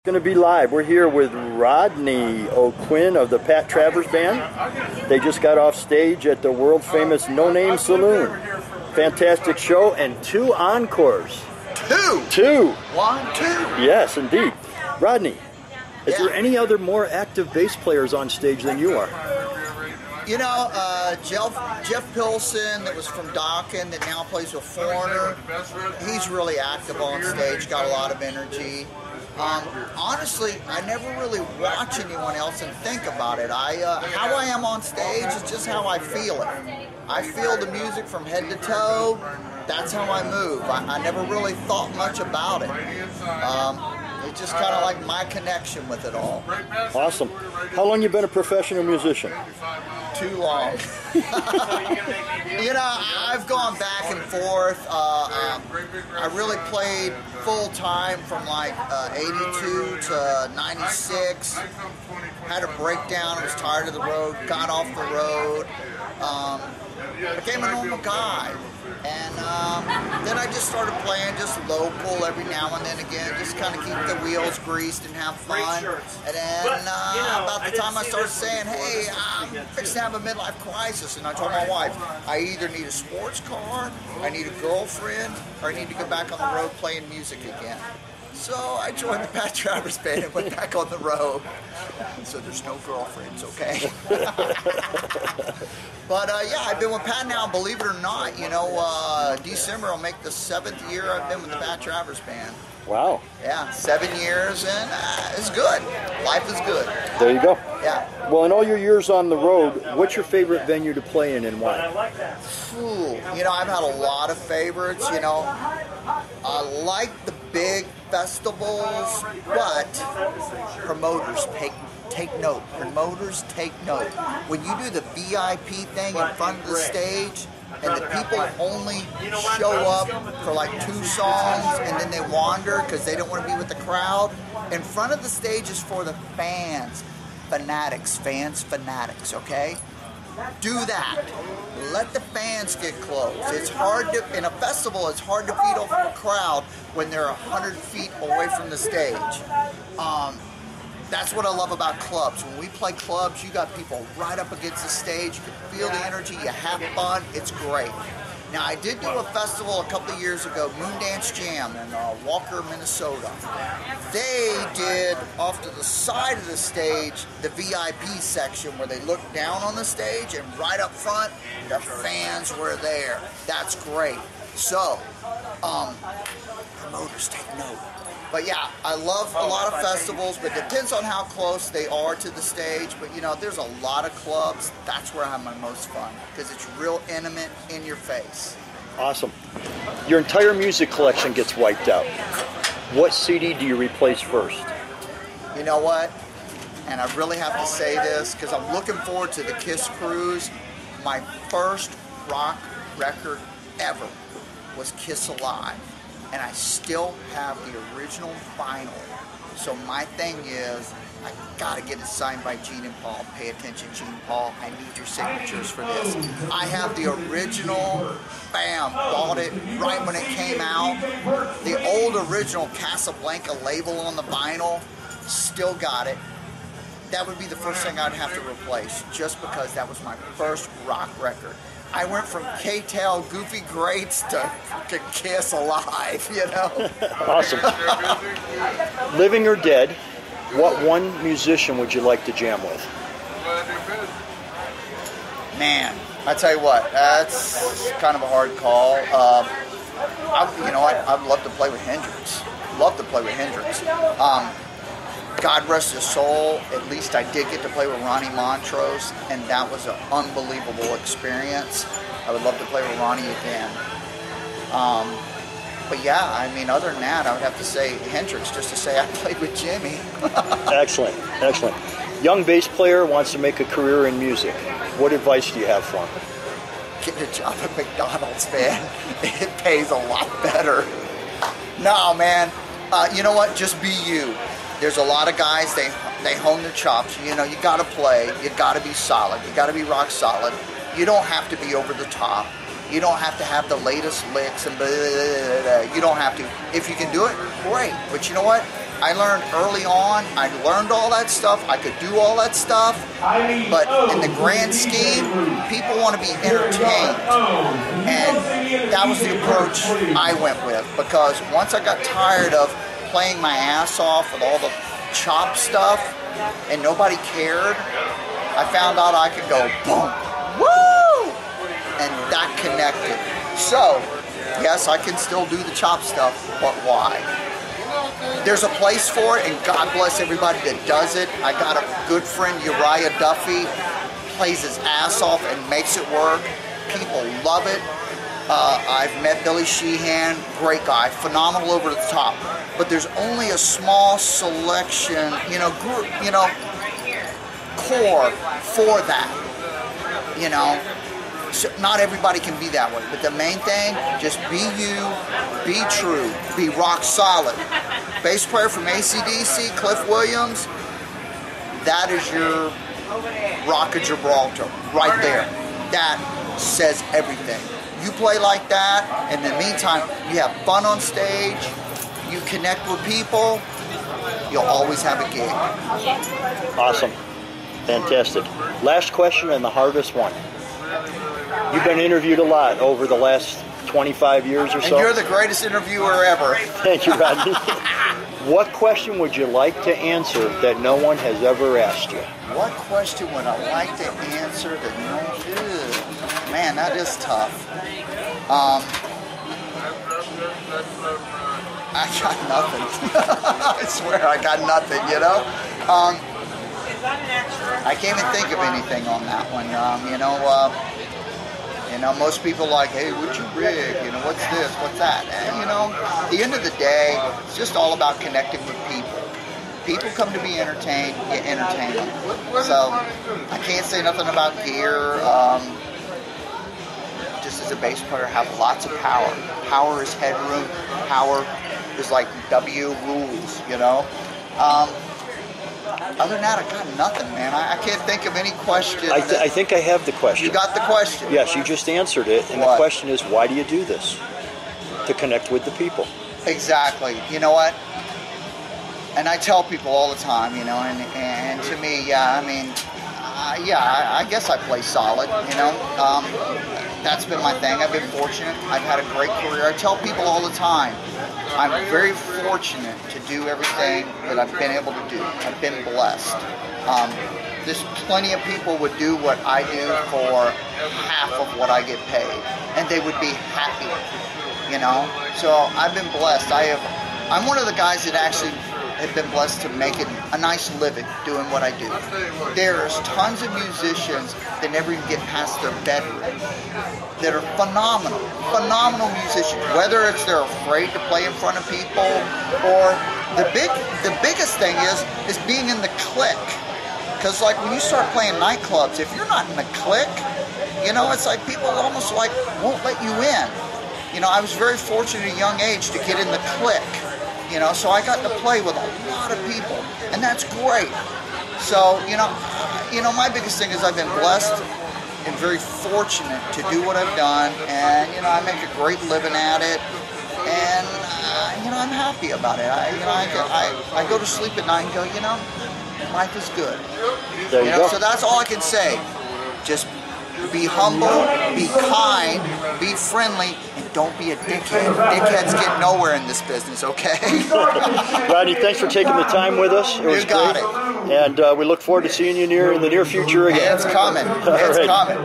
Going to be live. We're here with Rodney QUINN of the Travers band. They just got off stage at the world famous No Name Saloon. Fantastic show and 2 encores. Two. 1, 2. Yes, indeed. Rodney, is there any other more active bass players on stage than you are? You know, Jeff Pilson, that was from Dokken, that now plays with Foreigner. He's really active on stage, got a lot of energy. Honestly, I never really watch anyone else and think about it. How I am on stage is just how I feel it. I feel the music from head to toe. That's how I move. I never really thought much about it. It's just kind of like my connection with it all. Awesome. How long you been a professional musician? Too long. You know, I've gone back and forth. I really played full time from like 82 to 96. Had a breakdown, I was tired of the road, got off the road, became a normal guy. And then I just started playing just local every now and then again, just kind of keep the wheels greased and have fun. And then about the time I started saying, hey, I'm fixing to have a midlife crisis, and I told my wife, I either need a sports car, I need a girlfriend, or I need to go back on the road playing music again. So I joined the Travers band and went back on the road. So there's no girlfriends, okay? But yeah, I've been with Pat now, believe it or not, you know, December will make the 7th year I've been with the Travers band. Wow. Yeah, 7 years, and it's good. Life is good. There you go. Yeah. Well, in all your years on the road, what's your favorite venue to play in and why? Ooh, you know, I've had a lot of favorites, you know. I like the big festivals, but promoters take note. Promoters take note. When you do the VIP thing in front of the stage, and the people only show up for like 2 songs and then they wander because they don't want to be with the crowd, in front of the stage is for the fans. Fanatics, okay? Do that. Let the fans get close. It's hard to, in a festival, it's hard to feed off a crowd when they're 100 feet away from the stage. That's what I love about clubs. When we play clubs, you got people right up against the stage. You can feel the energy. You have fun. It's great. Now, I did do a festival a couple of years ago, Moondance Jam in Walker, Minnesota. They did, off to the side of the stage, the VIP section where they look down on the stage, and right up front, the fans were there. That's great. So, promoters take note. But yeah, I love a lot of festivals, but it depends on how close they are to the stage. But you know, there's a lot of clubs. That's where I have my most fun, because it's real intimate, in your face. Awesome. Your entire music collection gets wiped out. What CD do you replace first? You know what? And I really have to say this, because I'm looking forward to the Kiss Cruise. My first rock record ever was Kiss Alive. And I still have the original vinyl. So my thing is, I gotta get it signed by Gene and Paul. Pay attention, Gene and Paul. I need your signatures for this. I have the original, bam, bought it right when it came out. The old original Casablanca label on the vinyl, still got it. That would be the first thing I'd have to replace, just because that was my first rock record. I went from K-Tail Goofy Greats to Kiss Alive, you know? Awesome. Living or dead, what one musician would you like to jam with? Man, I tell you what, that's kind of a hard call. I'd love to play with Hendrix. Love to play with Hendrix. God rest his soul, at least I did get to play with Ronnie Montrose, and that was an unbelievable experience. I would love to play with Ronnie again. But yeah, I mean, other than that, I would have to say Hendrix, just to say I played with Jimmy. Excellent, excellent. Young bass player wants to make a career in music. What advice do you have for him? Get a job at McDonald's, man. It pays a lot better. No, man. You know what? Just be you. There's a lot of guys, they hone their chops. You know, you gotta play, you gotta be solid, you gotta be rock solid. You don't have to be over the top. You don't have to have the latest licks and blah, blah, blah, blah. You don't have to. If you can do it, great. But you know what? I learned early on. I learned all that stuff. I could do all that stuff. But in the grand scheme, people want to be entertained. And that was the approach I went with. Because once I got tired of playing my ass off with all the chop stuff and nobody cared, I found out I could go boom, woo, and that connected. So, yes, I can still do the chop stuff, but why? There's a place for it, and God bless everybody that does it. I got a good friend, Uriah Duffy, plays his ass off and makes it work. People love it. I've met Billy Sheehan, great guy, phenomenal over the top. But there's only a small selection, group, core for that, So not everybody can be that way, but the main thing, just be you, be true, be rock solid. Bass player from AC/DC, Cliff Williams, that is your Rock of Gibraltar, right there. That says everything. You play like that, in the meantime, you have fun on stage, you connect with people, you'll always have a gig. Awesome. Fantastic. Last question and the hardest one. You've been interviewed a lot over the last 25 years or so. And you're the greatest interviewer ever. Thank you, Rodney. What question would you like to answer that no one has ever asked you? What question would I like to answer that no one... Man, that is tough. I got nothing. I swear I got nothing, I can't even think of anything on that one. Most people like, hey, what'd you rig? What's this? What's that? And, at the end of the day, it's just all about connecting with people. People come to be entertained, you entertain them. So, I can't say nothing about gear. Just as a bass player, have lots of power. Power is headroom. Power is like W rules, Other than that, I got nothing, man. I can't think of any question. I think I have the question. You got the question? Yes, you just answered it. And the question is, why do you do this? To connect with the people. Exactly. You know what? And I tell people all the time, and to me, I guess I play solid, That's been my thing. I've been fortunate. I've had a great career. I tell people all the time, I'm very fortunate to do everything that I've been able to do. I've been blessed. There's plenty of people would do what I do for half of what I get paid, and they would be happy, So I've been blessed. I'm one of the guys that actually have been blessed to make it a nice living doing what I do. There's tons of musicians that never even get past their bedroom that are phenomenal musicians. Whether it's they're afraid to play in front of people, or the biggest thing is being in the clique. Because like when you start playing nightclubs, if you're not in the clique, it's like people almost like won't let you in. I was very fortunate at a young age to get in the clique. So I got to play with a lot of people, and that's great. So, my biggest thing is I've been blessed and very fortunate to do what I've done, and, I make a great living at it, and, I'm happy about it. I go to sleep at night and go, life is good. There you go. So that's all I can say. Just be humble, be kind, be friendly, and don't be a dickhead. Dickheads get nowhere in this business, okay? Rodney, thanks for taking the time with us. It was great. And we look forward to seeing you in the near future again. It's coming. It's coming.